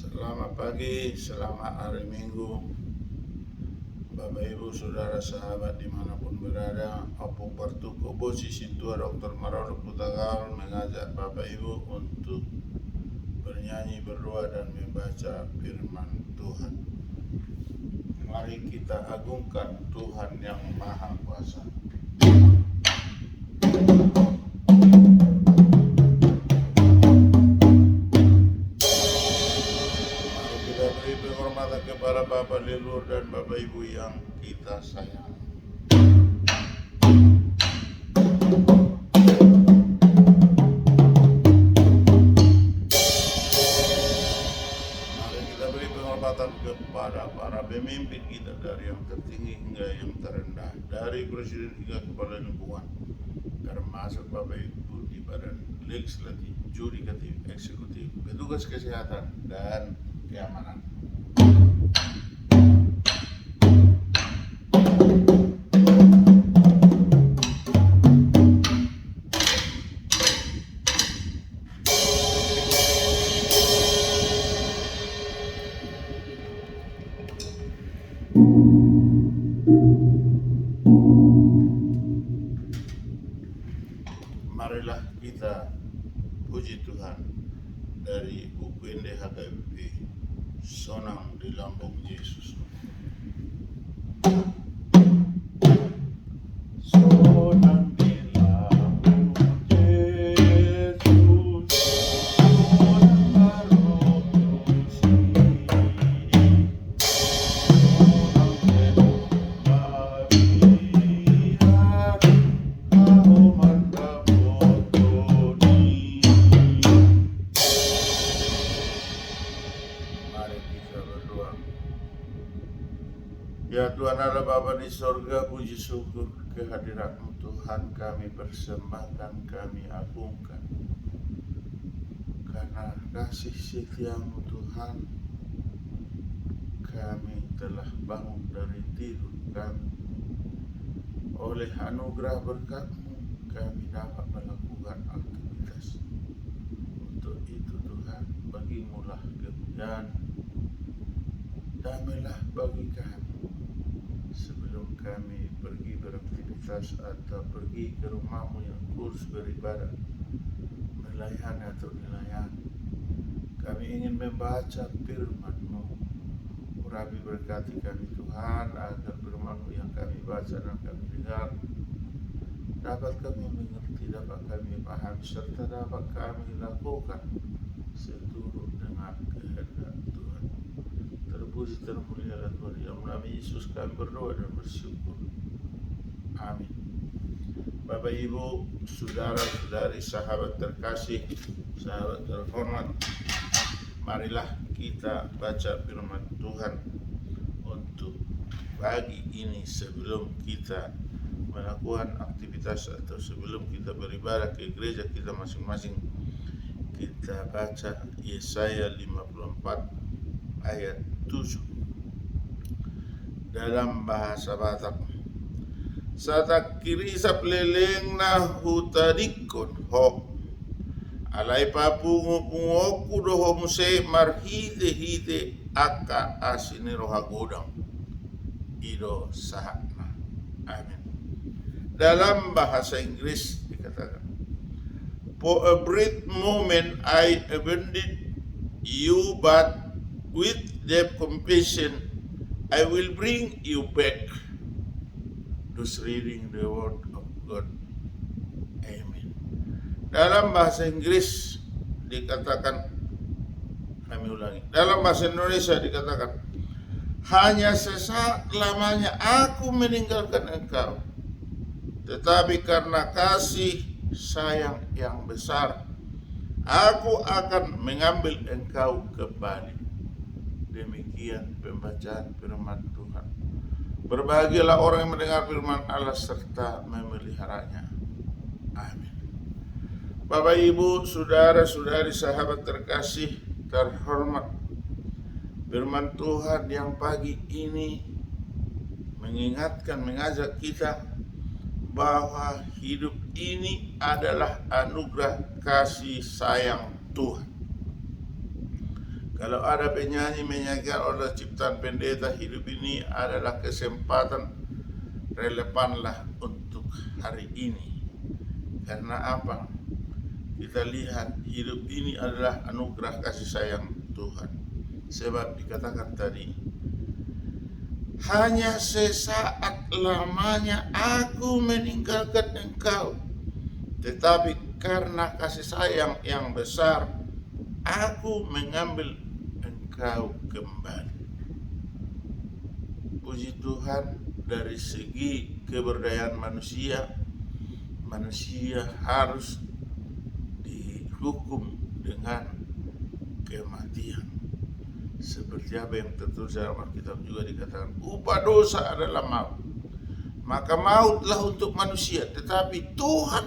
Selamat pagi, selamat hari Minggu, Bapak Ibu, Saudara, sahabat dimanapun berada. Opung Partuko Bosi Sintua Dr. Marodo Putagal mengajak Bapak Ibu untuk bernyanyi, berdoa, dan membaca firman Tuhan. Mari kita agungkan Tuhan yang Maha Kuasa. Beri penghormatan kepada Bapak leluhur dan Bapak Ibu yang kita sayang. Mari kita beri penghormatan kepada para pemimpin kita, dari yang tertinggi hingga yang terendah, dari presiden hingga kepala lingkungan, termasuk Bapak Ibu di badan legislatif, yudikatif, eksekutif, petugas kesehatan, dan keamanan. Marilah kita puji Tuhan dari UPND HKBP Sonang di Lambung Yesus. Sonang di Lambung Yesus, Sonang Marodosi, Sonang Babihat, Ahoman Kabotoni. Mari kita berdoa. Ya Tuhan Allah Bapa di sorga, puji syukur kehadirat-Mu Tuhan kami persembahkan, kami agungkan. Karena kasih setia-Mu Tuhan, kami telah bangun dari tidur kami. Oleh anugerah berkat-Mu, kami dapat melakukan aktivitas. Untuk itu Tuhan, bagimulah kemuliaan. Damailah bagi kami sebelum kami pergi beraktivitas atau pergi ke rumah-Mu yang kudus beribadah, melayani atau dilayani. Kami ingin membaca firman-Mu. Urapi berkati kami Tuhan, agar firman-Mu yang kami baca dan kami dengar dapat kami mengerti, dapat kami pahami, serta dapat kami lakukan seturut dengan kehendak Tuhan. Terpuji termulialah Tuhan. Dalam nama Yesus kami berdoa dan bersyukur. Amin. Bapak Ibu, saudara-saudari, sahabat terkasih, sahabat terhormat, marilah kita baca firman Tuhan untuk pagi ini sebelum kita melakukan aktivitas atau sebelum kita beribadah ke gereja kita masing-masing. Kita baca Yesaya 54 ayat 7 dalam bahasa Batak. Satak kiri sapleleng na hutadikon ho alai papungu-pungoku doho muse marhide-hide aka asini roha godang ido sahakna. Amin. Dalam bahasa Inggris dikatakan, for a brief moment I abandoned you, but with deep compassion I will bring you back. Thus reading the word of God. Amen. Dalam bahasa Inggris dikatakan, kami ulangi. Dalam bahasa Indonesia dikatakan, hanya sesaat lamanya aku meninggalkan engkau, tetapi karena kasih sayang yang besar, aku akan mengambil engkau kembali. Demikian pembacaan firman Tuhan. Berbahagialah orang yang mendengar firman Allah serta memeliharanya. Amin. Bapak Ibu, saudara-saudari, sahabat terkasih terhormat, firman Tuhan yang pagi ini mengingatkan, mengajak kita bahwa hidup ini adalah anugerah kasih sayang Tuhan. Kalau ada penyanyi menyanyikan oleh ciptaan pendeta, hidup ini adalah kesempatan relevanlah untuk hari ini. Karena apa? Kita lihat hidup ini adalah anugerah kasih sayang Tuhan. Sebab dikatakan tadi, hanya sesaat lamanya aku meninggalkan engkau, tetapi karena kasih sayang yang besar, aku mengambil engkau kembali. Puji Tuhan, dari segi keberdayaan manusia harus dihukum dengan kematian. Seperti apa yang tertulis dalam Alkitab juga dikatakan, upah dosa adalah maut. Maka mautlah untuk manusia, tetapi Tuhan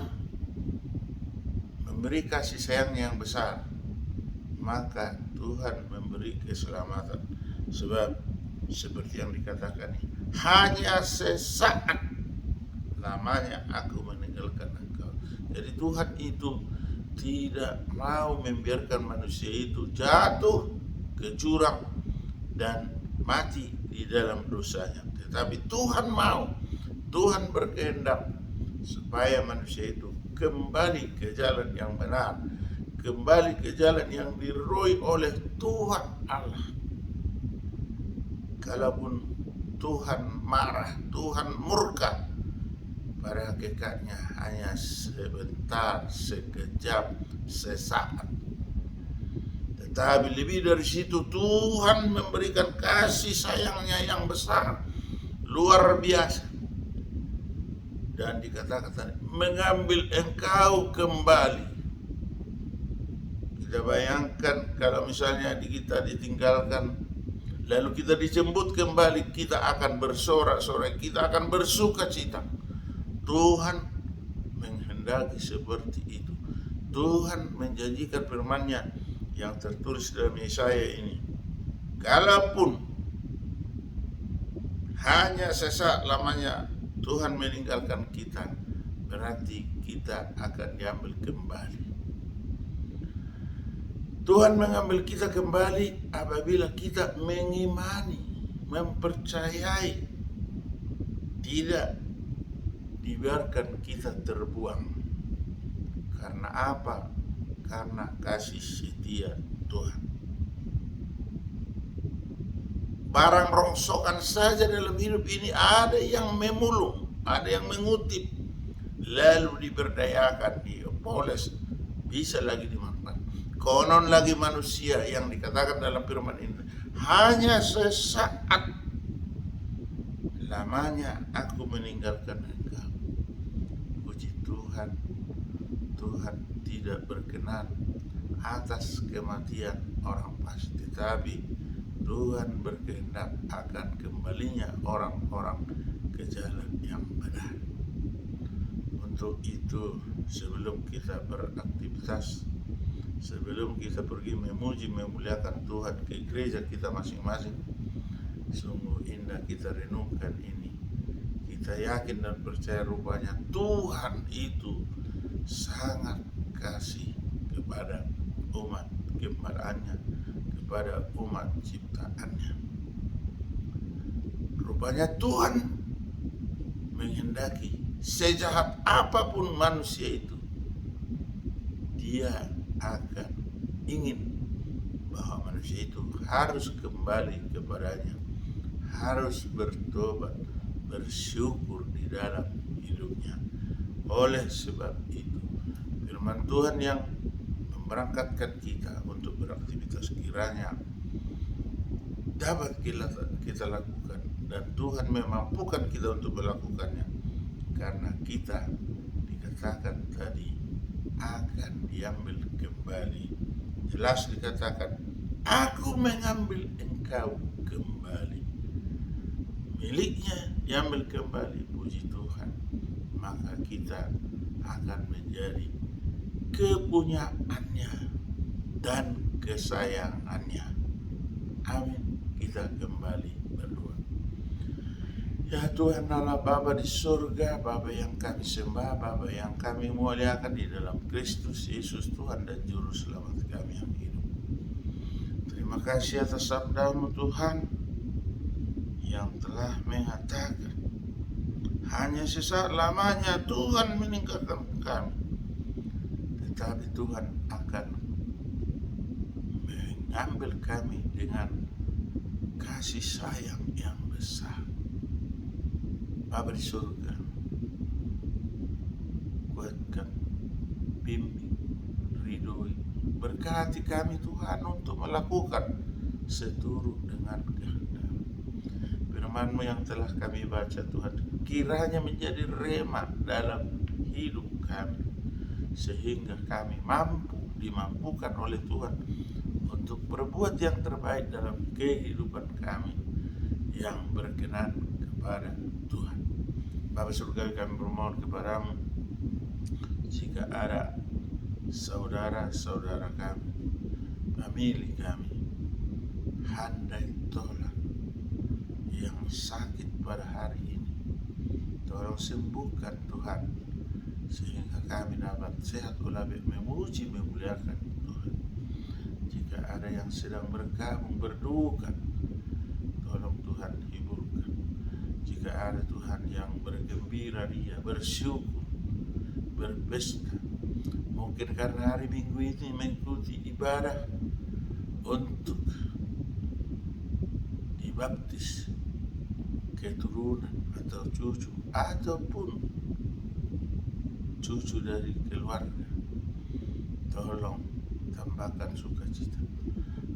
memberi kasih sayang yang besar. Maka Tuhan memberi keselamatan. Sebab seperti yang dikatakan, hanya sesaat lamanya aku meninggalkan engkau. Jadi Tuhan itu tidak mau membiarkan manusia itu jatuh ke jurang dan mati di dalam dosanya. Tetapi Tuhan mau, Tuhan berkehendak supaya manusia itu kembali ke jalan yang benar, kembali ke jalan yang diridhoi oleh Tuhan Allah. Kalaupun Tuhan marah, Tuhan murka, pada hakikatnya hanya sebentar, sekejap, sesaat. Tetapi lebih dari situ, Tuhan memberikan kasih sayangnya yang besar, luar biasa. Dan dikatakan tadi, mengambil engkau kembali. Kita bayangkan kalau misalnya kita ditinggalkan, lalu kita dijemput kembali, kita akan bersorak-sorai, kita akan bersuka cita. Tuhan menghendaki seperti itu. Tuhan menjanjikan firman-Nya yang tertulis dalam Yesaya ini. Kalaupun hanya sesaat lamanya Tuhan meninggalkan kita, berarti kita akan diambil kembali. Tuhan mengambil kita kembali apabila kita mengimani, mempercayai, tidak dibiarkan kita terbuang. Karena apa? Karena kasih setia Tuhan. Barang rongsokan saja dalam hidup ini ada yang memulung, ada yang mengutip, lalu diberdayakan, dipoles, bisa lagi dimanfaatkan. Konon lagi manusia yang dikatakan dalam firman ini, hanya sesaat lamanya aku meninggalkan engkau. Puji Tuhan, Tuhan tidak berkenan atas kematian orang pasti, tapi Tuhan berkehendak akan kembalinya orang-orang ke jalan yang benar. Untuk itu, sebelum kita beraktivitas, sebelum kita pergi memuji, memuliakan Tuhan ke gereja kita masing-masing, sungguh indah kita renungkan ini. Kita yakin dan percaya rupanya Tuhan itu sangat kasih kepada umat ciptaannya, kepada umat ciptaannya. Rupanya Tuhan menghendaki sejahat apapun manusia itu, Dia akan ingin bahwa manusia itu harus kembali kepadanya, harus bertobat, bersyukur di dalam hidupnya. Oleh sebab itu, firman Tuhan yang memberangkatkan kita untuk beraktivitas kiranya dapat kita lakukan, dan Tuhan memampukan kita untuk melakukannya, karena kita dikatakan tadi akan diambil kembali. Jelas dikatakan, aku mengambil engkau kembali. Miliknya diambil kembali, puji Tuhan. Maka kita akan menjadi kepunyaannya dan kesayangannya. Amin. Kita kembali berdoa. Ya Tuhan Allah Bapa di surga, Bapa yang kami sembah, Bapa yang kami muliakan di dalam Kristus Yesus Tuhan dan Juru Selamat kami yang hidup. Terima Terima kasih atas sabda-Mu Tuhan yang telah mengatakan hanya sesaat lamanya Tuhan meninggalkan kami, tetapi Tuhan akan mengambil kami dengan kasih sayang yang besar. Bapa di surga, kuatkan, bimbing, ridhoi, berkati kami Tuhan untuk melakukan seturut dengan kehendak. Firman-Mu yang telah kami baca Tuhan, kiranya menjadi rema dalam hidup kami, sehingga kami dimampukan oleh Tuhan untuk berbuat yang terbaik dalam kehidupan kami yang berkenan kepada Tuhan. Bapa surgawi, kami bermohon kepada-Mu, jika ada saudara-saudara kami, famili kami, handai tolak yang sakit pada hari ini, tolong sembuhkan Tuhan, sehingga kami dapat sehat oleh memuji memuliakan Tuhan. Jika ada yang sedang bergabung berduka, tolong Tuhan hiburkan. Jika ada Tuhan yang bergembira, dia bersyukur, berpesta, mungkin karena hari Minggu ini mengikuti ibadah untuk dibaptis keturunan atau cucu ataupun cucu dari keluarga, tolong tambahkan sukacita.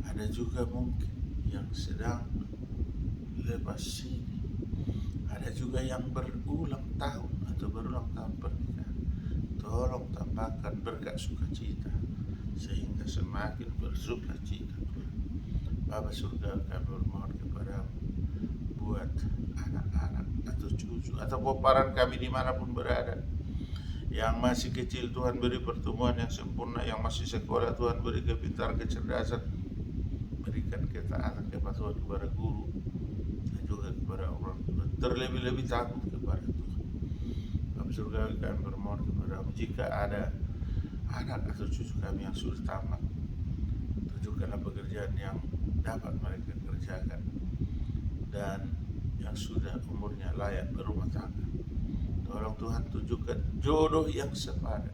Ada juga mungkin yang sedang lepas sini, ada juga yang berulang tahun atau berulang tahun pernikahan, tolong tambahkan berkat sukacita sehingga semakin bersukacita. Bapa surga, kami bermohon kepada-Mu buat anak-anak atau cucu atau peparan kami dimanapun berada, yang masih kecil Tuhan beri pertumbuhan yang sempurna, yang masih sekolah Tuhan beri kepintaran, kecerdasan, berikan ketaatan kepatuhan kepada guru dan juga kepada orang tua, terlebih-lebih takut kepada Tuhan. Bapa surga, kami bermohon kepada-Mu, jika ada anak atau cucu kami yang sudah tamat, tunjukkanlah pekerjaan yang dapat mereka kerjakan dan yang sudah umurnya layak berumah tangga. Tolong Tuhan tunjukkan jodoh yang sepadan,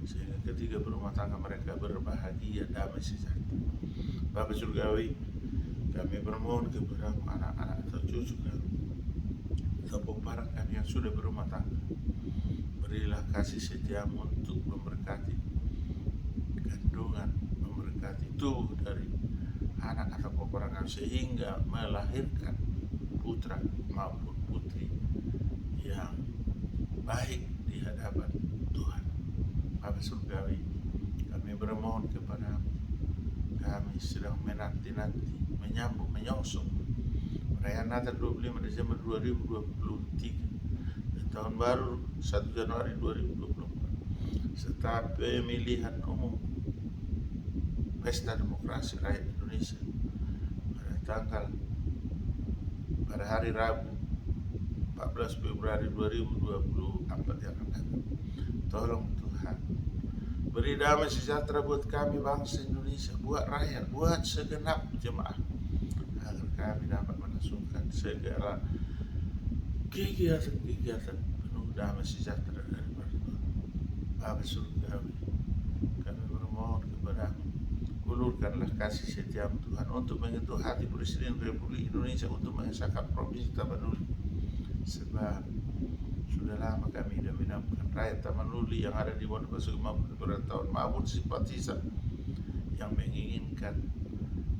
sehingga ketika berumah tangga mereka berbahagia, damai, sejahtera. Bapa surgawi, kami bermohon kepada-Mu, anak-anak atau cucu kami atau peparang kami yang sudah berumah tangga, berilah kasih setia-Mu untuk memberkati kandungan, memberkati tubuh dari anak atau peparang kami, sehingga melahirkan putra maupun putri yang baik di hadapan Tuhan. Bapa surgawi, kami bermohon kepada-Mu, kami sedang menanti-nanti, menyambut, menyongsong perayaan Natal 25 Desember 2023 dan tahun baru 1 Januari 2024, serta pemilihan umum Pesta Demokrasi Rakyat Indonesia pada hari Rabu 14 Februari 2024 yang akan datang. Tolong Tuhan beri damai sejahtera buat kami bangsa Indonesia, buat rakyat, buat segenap jemaah, agar kami dapat melangsungkan segala kegiatan-kegiatan penuh damai sejahtera daripada Tuhan. Bapa surgawi, kami bermohon kepada-Mu, ulurkanlah kasih setia-Mu Tuhan untuk menyentuh hati Presiden Republik Indonesia untuk mengesahkan Provinsi Tapanuli, sebab sudah lama kami sudah menampak rakyat Tapanuli yang ada di Wonosobo maupun di perantauan maupun simpatisan yang menginginkan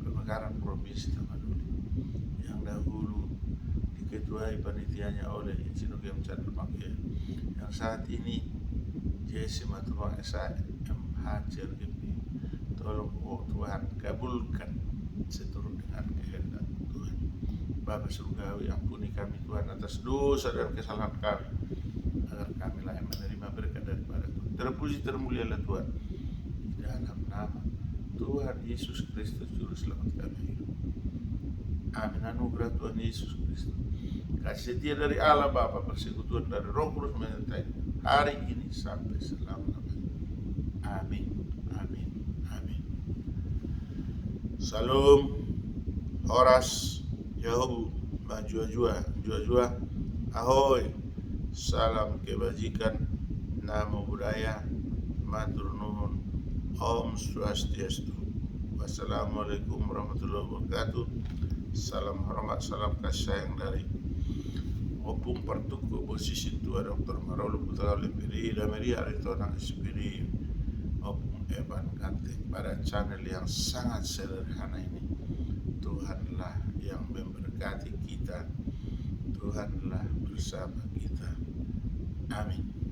pemekaran Provinsi Tapanuli yang dahulu diketuai panitianya oleh Insinyur Gem Chandra Mangke, yang saat ini JC Matubang SMH CRGP. Tolong Tuhan kabulkan seturut dengan kehendak Tuhan. Bapa surgawi, ampuni kami Tuhan atas dosa dan kesalahan kami, agar kami layak menerima berkat daripada Tuhan. Terpuji termulialah Tuhan di dalam nama Tuhan Yesus Kristus Juru Selamat kami hidup. Amin. Anugerah Tuhan Yesus Kristus, kasih setia dari Allah Bapa, persekutuan dari Roh Kudus menyertai hari ini sampai selama-lamanya. Amin. Amin. Amin. Salam, Horas, Yahu, Jua, Ahoy, salam kebajikan, namo budaya, matur nuwun, Om Swastiastu. Wassalamualaikum warahmatullahi wabarakatuh. Salam hormat, salam kasih sayang dari Opung Partuku posisi tua Dr. Marolo Putra Lempiri Dameria Retonang Espiri Opung Evan Kanteng pada channel yang sangat sederhana ini. Tuhanlah yang memberkati kita, Tuhanlah bersama kita. Amin.